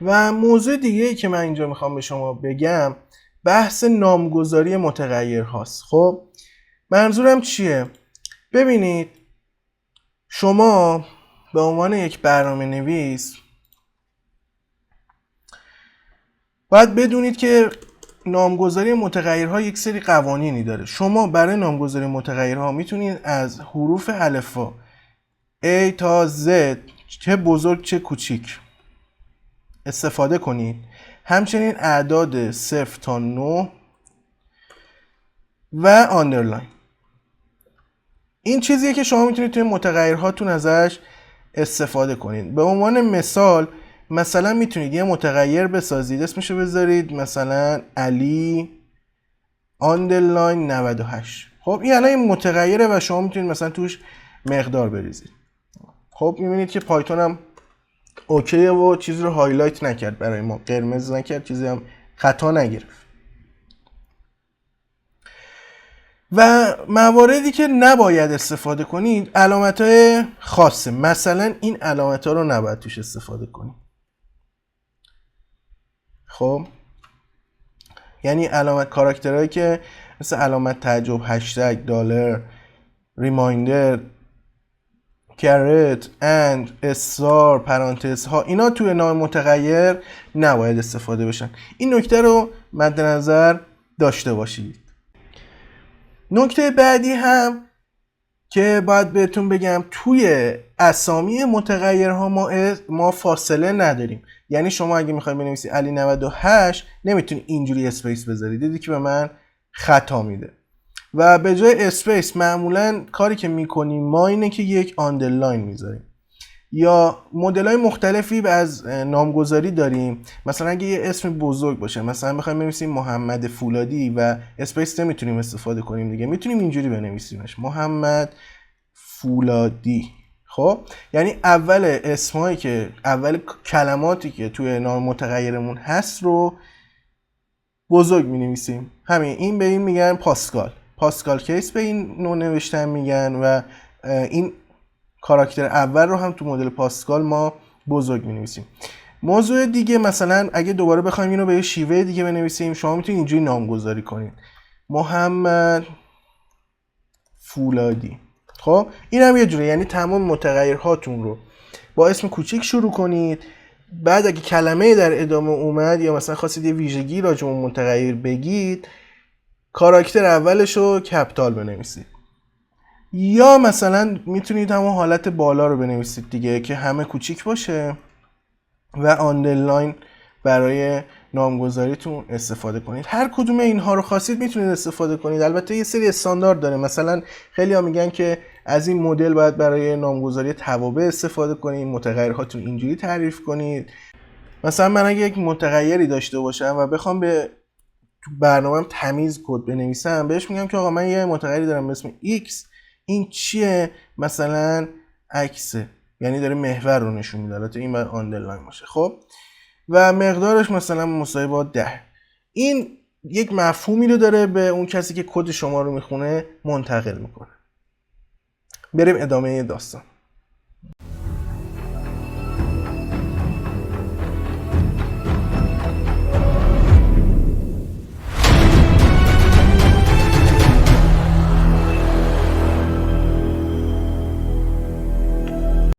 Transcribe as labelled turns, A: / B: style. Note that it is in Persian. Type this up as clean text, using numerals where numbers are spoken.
A: و موضوع دیگه ای که من اینجا میخوام به شما بگم بحث نامگذاری متغیر هاست. خب منظورم چیه؟ ببینید شما به عنوان یک برنامه نویس باید بدونید که نامگذاری متغیرها یک سری قوانینی داره. شما برای نامگذاری متغیرها میتونید از حروف الفبا A تا Z چه بزرگ چه کوچیک استفاده کنید، همچنین اعداد 0 تا 9 و آندرلاین. این چیزیه که شما میتونید توی متغیرهاتون ازش استفاده کنید. به عنوان مثلا میتونید یه متغیر بسازید، اسمشو بذارید مثلا علی آندرلاین 98. خب این الان این متغیره و شما میتونید مثلا توش مقدار بریزید. خب میبینید که پایتون هم اوکیه و چیزی رو هایلایت نکرد برای ما، قرمز نکرد، چیزی هم خطا نگرفت. و مواردی که نباید استفاده کنید علامت‌های خاصه، مثلا این علامت‌ها رو نباید توش استفاده کنید. خب یعنی علامت کاراکترهایی که مثل علامت تعجب، هشتگ، دلار، ریمایندر، کارت، اند، استار، پرانتز ها، اینا توی نام متغیر نباید استفاده بشن. این نکته رو مد نظر داشته باشید. نکته بعدی هم که باید بهتون بگم، توی اسامی متغیرها ما فاصله نداریم. یعنی شما اگه میخواید بنویسید علی 98 نمیتونی اینجوری اسپیس بذارید، دیدی که به من خطا میده. و به جای اسپیس معمولا کاری که میکنیم ما اینه که یک آندرلاین میذاریم. یا مدل‌های مختلفی از نامگذاری داریم. مثلا اگه یه اسم بزرگ باشه، مثلا بخوایم بنویسیم محمد فولادی و اسپیس نمیتونیم استفاده کنیم دیگه، میتونیم اینجوری بنویسیمش محمد فولادی. خب یعنی اول اسمایی که اول کلماتی که توی نام متغیرمون هست رو بزرگ می‌نویسیم. همین این به این میگن پاسکال کیس به این نوع نوشتن میگن و این کاراکتر اول رو هم تو مدل پاسکال ما بزرگ می‌نویسیم. موضوع دیگه مثلا اگه دوباره بخوایم اینو به یه شیوه دیگه بنویسیم، شما میتونید اینجوری نامگذاری کنید محمد فولادی. خب این هم یه جوره، یعنی تمام متغیرهاتون رو با اسم کوچیک شروع کنید، بعد اگه کلمه در ادامه اومد یا مثلا خواستید یه ویژگی راجع به متغیر بگید، کاراکتر اولش رو کپیتال بنویسید. یا مثلا میتونید همون حالت بالا رو بنویسید دیگه که همه کوچیک باشه و آندرلاین برای نامگذاریتون استفاده کنید. هر کدوم اینها رو خواستید میتونید استفاده کنید. البته یه سری استاندارد داره، مثلا خیلی ها میگن که از این مدل باید برای نامگذاری توابع استفاده کنید، متغیرهاتون اینجوری تعریف کنید. مثلا من اگه یک متغیری داشته باشم و بخوام به تو برنامه‌ام تمیز کد بنویسم، بهش میگم که آقا من یه متغیری دارم به اسم x، این چیه؟ مثلا عکسه، یعنی داره محور رو نشون میده، البته این باید آندرلاین باشه. خب و مقدارش مثلا مساوی با 10. این یک مفهومی رو داره به اون کسی که کد شما رو میخونه منتقل میکنه. بریم ادامه داستان.